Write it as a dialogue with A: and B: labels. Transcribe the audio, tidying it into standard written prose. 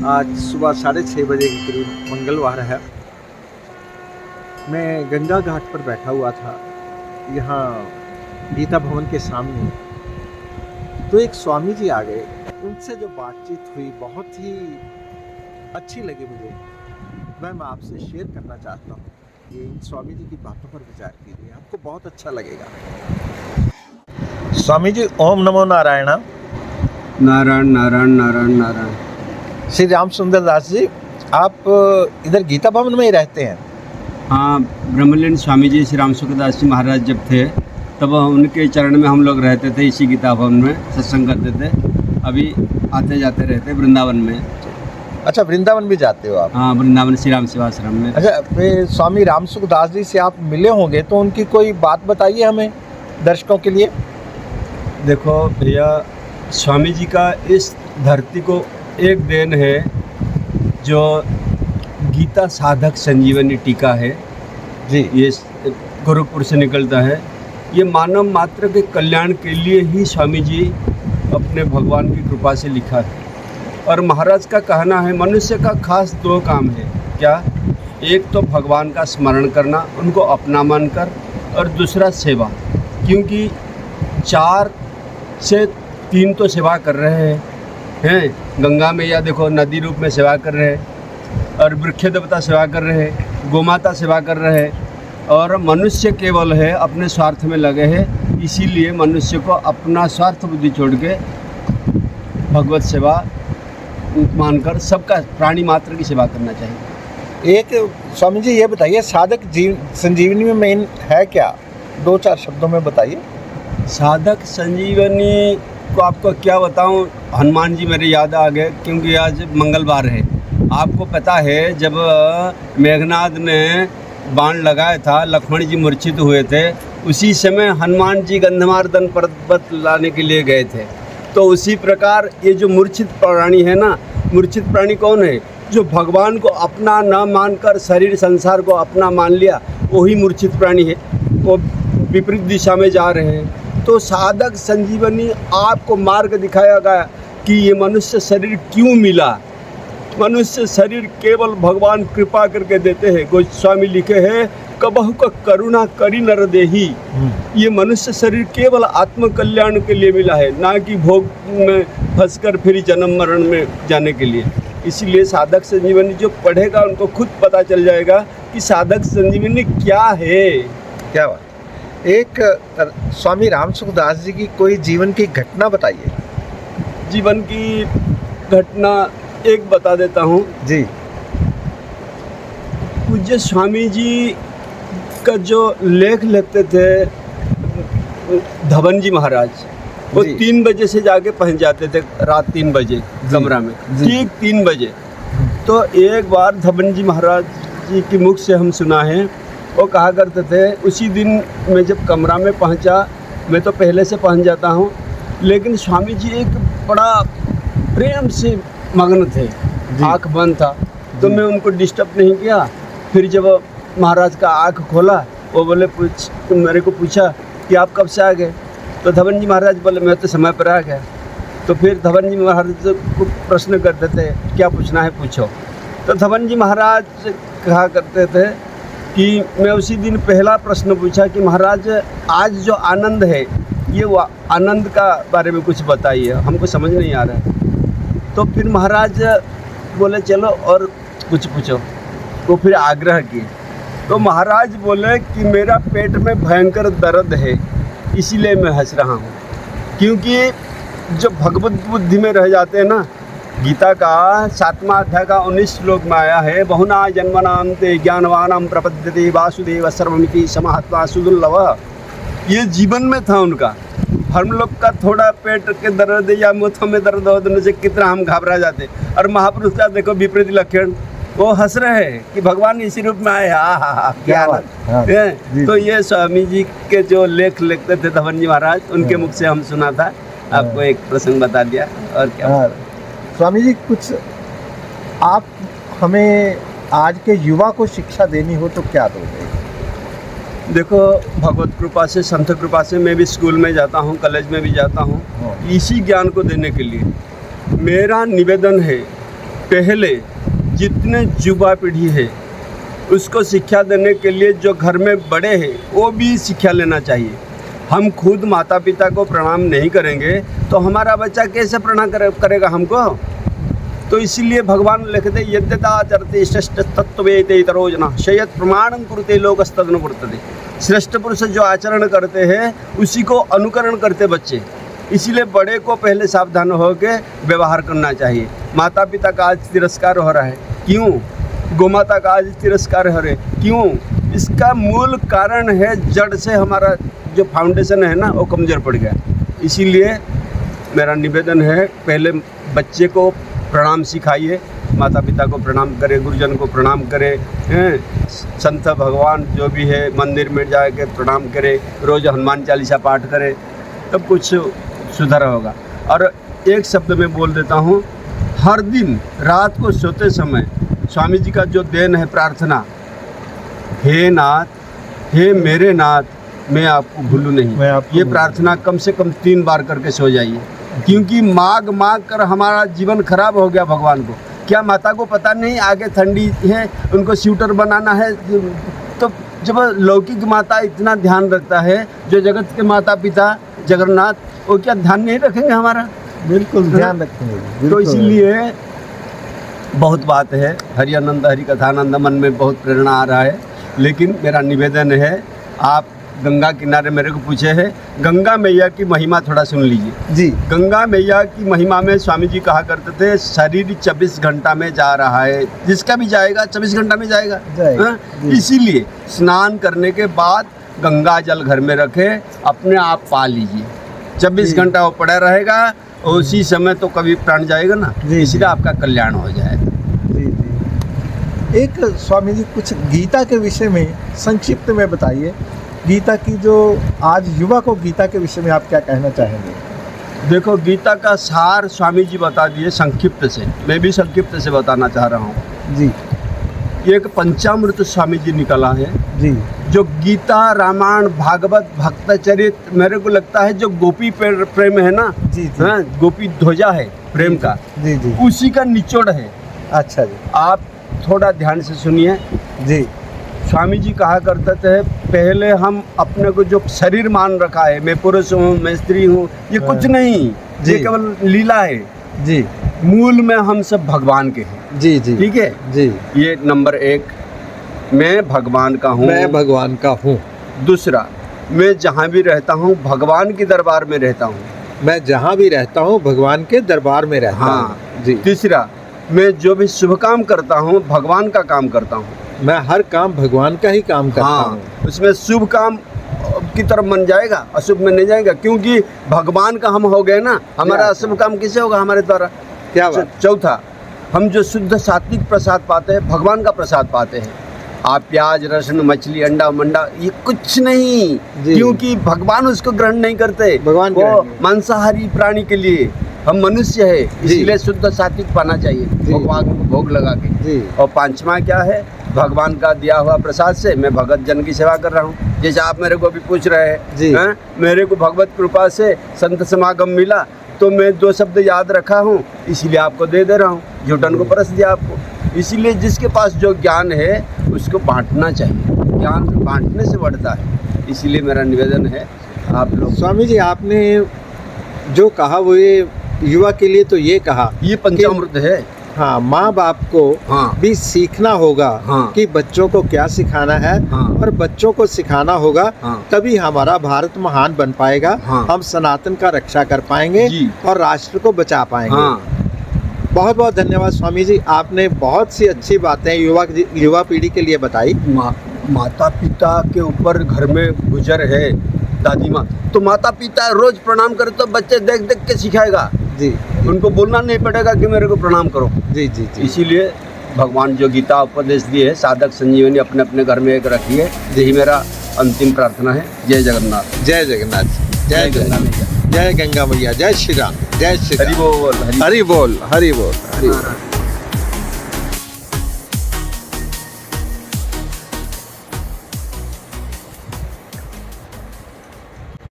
A: आज सुबह 6:30 बजे के करीब मंगलवार है। मैं गंगा घाट पर बैठा हुआ था, यहाँ गीता भवन के सामने। तो एक स्वामी जी आ गए, उनसे जो बातचीत हुई बहुत ही अच्छी लगी मुझे। मैं आपसे शेयर करना चाहता हूँ कि इन स्वामी जी की बातों पर विचार कीजिए, आपको बहुत अच्छा लगेगा। स्वामी जी, ओम नमो नारायण।
B: नारायण नारायण नारायण नारायण।
A: श्री राम सुंदर दास जी, आप इधर गीता भवन में ही रहते हैं?
B: हाँ, ब्रह्मलीन स्वामी जी श्री राम सुखदास जी महाराज जब थे तब उनके चरण में हम लोग रहते थे, इसी गीता भवन में सत्संग करते थे। अभी आते जाते रहते वृंदावन में।
A: अच्छा, वृंदावन भी जाते हो आप?
B: हाँ, वृंदावन श्री राम सेवाश्रम में।
A: अच्छा, फिर स्वामी राम सुखदास जी से आप मिले होंगे, तो उनकी कोई बात बताइए हमें, दर्शकों के लिए।
B: देखो भैया, स्वामी जी का इस धरती को एक देन है जो गीता साधक संजीवनी टीका है
A: जी।
B: ये गोरखपुर से निकलता है। ये मानव मात्र के कल्याण के लिए ही स्वामी जी अपने भगवान की कृपा से लिखा है। और महाराज का कहना है मनुष्य का खास दो काम है। क्या? एक तो भगवान का स्मरण करना, उनको अपना मानकर, और दूसरा सेवा। क्योंकि 4 से 3 तो सेवा कर रहे हैं। गंगा मैया देखो नदी रूप में सेवा कर रहे हैं, और वृक्ष देवता सेवा कर रहे हैं, गोमाता सेवा कर रहे हैं। और मनुष्य केवल है अपने स्वार्थ में लगे हैं। इसीलिए मनुष्य को अपना स्वार्थ बुद्धि छोड़ के भगवत सेवा मानकर सबका, प्राणी मात्र की सेवा करना चाहिए।
A: एक स्वामी जी ये बताइए, साधक संजीवनी में मेन है क्या? 2-4 शब्दों में बताइए।
B: साधक संजीवनी को आपको क्या बताऊं, हनुमान जी मेरे याद आ गए, क्योंकि आज मंगलवार है। आपको पता है जब मेघनाद ने बाण लगाया था, लक्ष्मण जी मूर्छित हुए थे, उसी समय हनुमान जी गंधमार्दन पर्वत लाने के लिए गए थे। तो उसी प्रकार ये जो मूर्छित प्राणी है ना, मूर्छित प्राणी कौन है? जो भगवान को अपना न मानकर शरीर संसार को अपना मान लिया, वही मूर्छित प्राणी है। वो विपरीत दिशा में जा रहे हैं। तो साधक संजीवनी आपको मार्ग दिखाया गया कि ये मनुष्य शरीर क्यों मिला। मनुष्य शरीर केवल भगवान कृपा करके देते हैं। गोस्वामी लिखे हैं, कबहु का करुणा करी नर देही। ये मनुष्य शरीर केवल आत्म कल्याण के लिए मिला है, ना कि भोग में फंसकर फिर जन्म मरण में जाने के लिए। इसलिए साधक संजीवनी जो पढ़ेगा उनको खुद पता चल जाएगा कि साधक संजीवनी क्या है।
A: क्या बात। एक स्वामी राम सुखदास जी की कोई जीवन की घटना बताइए।
B: जीवन की घटना एक बता देता हूँ
A: जी।
B: पूज्य स्वामी जी का जो लेख लिखते थे धवन जी महाराज, वो 3 बजे से जाके पहुँच जाते थे, रात 3 बजे कमरा में, ठीक 3 बजे। तो एक बार धवन जी महाराज जी के मुख से हम सुना है, वो कहा करते थे, उसी दिन मैं जब कमरा में पहुंचा, मैं तो पहले से पहुंच जाता हूं, लेकिन स्वामी जी एक बड़ा प्रेम से मग्न थे, आँख बंद था, तो मैं उनको डिस्टर्ब नहीं किया। फिर जब महाराज का आँख खोला, वो बोले मेरे को पूछा कि आप कब से आ गए? तो धवन जी महाराज बोले मैं तो समय पर आ गया। तो फिर धवन जी महाराज को प्रश्न करते थे, क्या पूछना है पूछो। तो धवन जी महाराज कहा करते थे कि मैं उसी दिन पहला प्रश्न पूछा कि महाराज आज जो आनंद है, ये आनंद का बारे में कुछ बताइए, हमको समझ नहीं आ रहा है। तो फिर महाराज बोले चलो और कुछ पूछो। तो फिर आग्रह किए। तो महाराज बोले कि मेरा पेट में भयंकर दर्द है, इसीलिए मैं हंस रहा हूँ। क्योंकि जो भगवत बुद्धि में रह जाते हैं ना, गीता का 7वां अध्याय का 19 श्लोक में आया है, बहुना जन्मनां ते ज्ञानवानां प्रपद्यते वासुदेव सर्वमिति समाहत्वा सुदुर्लभ। ये जीवन में था उनका। हम लोग का थोड़ा पेट के दर्द या मुँह में दर्द होने से कितना हम घबरा जाते, और महापुरुष का देखो विपरीत लक्षण, वो हंस रहे हैं कि भगवान इसी रूप में आए। क्या बात है। तो ये स्वामी जी के जो लेख लिखते थे धवन जी महाराज, उनके मुख से हम सुना था। आपको एक प्रसंग बता दिया। और क्या
A: स्वामी जी, कुछ आप हमें आज के युवा को शिक्षा देनी हो तो क्या दोगे?
B: देखो, भगवत कृपा से, संत कृपा से मैं भी स्कूल में जाता हूँ, कॉलेज में भी जाता हूँ, इसी ज्ञान को देने के लिए। मेरा निवेदन है पहले जितने युवा पीढ़ी है उसको शिक्षा देने के लिए जो घर में बड़े हैं वो भी शिक्षा लेना चाहिए। हम खुद माता पिता को प्रणाम नहीं करेंगे तो हमारा बच्चा कैसे प्रणाम करेगा हमको। तो इसीलिए भगवान लिखते यद्यताचरते श्रेष्ठ तत्त्वेते तरोजना शयत प्रमाणं कुरुते लोकस्तदनुवर्तते। श्रेष्ठ पुरुष जो आचरण करते हैं उसी को अनुकरण करते बच्चे। इसीलिए बड़े को पहले सावधान होकर व्यवहार करना चाहिए। माता पिता का आज तिरस्कार हो रहा है, क्यों? गोमाता का आज तिरस्कार हो रहा है, क्यों? इसका मूल कारण है जड़ से हमारा जो फाउंडेशन है ना वो कमज़ोर पड़ गया। इसीलिए मेरा निवेदन है पहले बच्चे को प्रणाम सिखाइए, माता पिता को प्रणाम करे, गुरुजन को प्रणाम करे, संत भगवान जो भी है मंदिर में जाके प्रणाम करे, रोज़ हनुमान चालीसा पाठ करे, तब कुछ सुधार होगा। और एक शब्द में बोल देता हूँ, हर दिन रात को सोते समय स्वामी जी का जो देन है प्रार्थना, हे नाथ, हे मेरे नाथ, मैं आपको भूलूं नहीं, ये प्रार्थना कम से कम 3 बार करके सो जाइए। क्योंकि मांग मांग कर हमारा जीवन खराब हो गया भगवान को। क्या माता को पता नहीं आगे ठंडी है, उनको स्वेटर बनाना है? तो जब लौकिक माता इतना ध्यान रखता है, जो जगत के माता पिता जगन्नाथ, वो क्या ध्यान नहीं रखेंगे हमारा?
A: बिल्कुल ध्यान रखेंगे।
B: तो इसीलिए बहुत बात है, हरि आनंद हरि कथानंद, मन में बहुत प्रेरणा आ रहा है। लेकिन मेरा निवेदन है, आप गंगा किनारे मेरे को पूछे हैं, गंगा मैया की महिमा थोड़ा सुन लीजिए
A: जी।
B: गंगा मैया की महिमा में स्वामी जी कहा करते थे, शरीर 24 घंटा में जा रहा है, जिसका भी जाएगा 24 घंटा में जाएगा। इसीलिए स्नान करने के बाद गंगा जल घर में रखे, अपने आप पा लीजिए, 24 घंटा वो पड़ा रहेगा, उसी समय तो कभी प्राण जाएगा ना, इसलिए आपका कल्याण हो जाएगा।
A: जी जी। एक स्वामी जी कुछ गीता के विषय में संक्षिप्त में बताइए, गीता की जो आज युवा को गीता के विषय में आप क्या कहना चाहेंगे?
B: देखो, गीता का सार स्वामी जी बता दिए संक्षिप्त से, मैं भी संक्षिप्त से बताना चाह रहा हूँ
A: जी।
B: एक पंचामृत स्वामी जी निकला है
A: जी,
B: जो गीता, रामायण, भागवत, भक्तचरित, मेरे को लगता है जो गोपी प्रेम है ना
A: जी जी।
B: हाँ, गोपी ध्वजा है प्रेम का,
A: जी जी,
B: उसी का निचोड़ है।
A: अच्छा जी,
B: आप थोड़ा ध्यान से सुनिए
A: जी।
B: स्वामी जी कहा करते थे, पहले हम अपने को जो शरीर मान रखा है, मैं पुरुष हूँ, मैं स्त्री हूँ, ये कुछ नहीं, ये केवल लीला है
A: जी।
B: मूल में हम सब भगवान के हैं।
A: जी जी,
B: ठीक है
A: जी।
B: ये नंबर 1, मैं भगवान का हूँ।
A: मैं भगवान का हूँ।
B: दूसरा, मैं जहाँ भी रहता हूँ भगवान के दरबार में रहता हूँ।
A: मैं जहाँ भी रहता हूँ भगवान के दरबार में रहता हूँ। जी।
B: तीसरा, मैं जो भी शुभ काम करता हूँ भगवान का काम करता हूँ।
A: मैं हर काम भगवान का ही काम करता हूँ।
B: उसमें शुभ काम की तरफ मन जाएगा, अशुभ में नहीं जाएगा, क्योंकि भगवान का हम हो गए ना, हमारा अशुभ काम किसे होगा? हमारे द्वारा।
A: क्या बात?
B: चौथा, हम जो शुद्ध सात्विक प्रसाद पाते हैं भगवान का प्रसाद पाते हैं। आप प्याज, लहसुन, मछली, अंडा मंडा ये कुछ नहीं, क्योंकि भगवान उसको ग्रहण नहीं करते।
A: भगवान
B: वो मांसाहारी प्राणी के लिए, हम मनुष्य है, इसलिए शुद्ध सात्विक पाना चाहिए भगवान को भोग लगा के। और 5वां क्या है? भगवान का दिया हुआ प्रसाद से मैं भगत जन की सेवा कर रहा हूँ। जैसे आप मेरे को अभी पूछ रहे हैं, मेरे को भगवत कृपा से संत समागम मिला तो मैं 2 शब्द याद रखा हूँ, इसीलिए आपको दे रहा हूँ, झूठन को परस दिया आपको। इसीलिए जिसके पास जो ज्ञान है उसको बांटना चाहिए, ज्ञान बांटने से बढ़ता है। इसीलिए मेरा निवेदन है आप लोग।
A: स्वामी जी, आपने जो कहा वो ये युवा के लिए तो ये कहा,
B: ये पंचामृत है।
A: हाँ, माँ बाप को भी सीखना होगा कि बच्चों को क्या सिखाना है, और बच्चों को सिखाना होगा, तभी हमारा भारत महान बन पाएगा। हम सनातन का रक्षा कर पाएंगे और राष्ट्र को बचा पाएंगे। बहुत बहुत धन्यवाद स्वामी जी, आपने बहुत सी अच्छी बातें युवा पीढ़ी के लिए बताई।
B: माता पिता के ऊपर घर में गुजर है दादी माँ, तो माता पिता रोज प्रणाम करे तो बच्चे देख देख के सिखाएगा
A: जी।
B: उनको बोलना नहीं पड़ेगा कि मेरे को प्रणाम करो।
A: जी जी जी।
B: इसीलिए भगवान जो गीता उपदेश दिए है, साधक संजीवनी अपने अपने घर में एक रखिए, यही मेरा अंतिम प्रार्थना है। जय जगन्नाथ।
A: जय जगन्नाथ। जय गंगा मैया। जय गंगा मैया। जय श्री राम। जय श्री राम।
B: हरि बोल,
A: हरि बोल, हरि बोल, हरि बोल।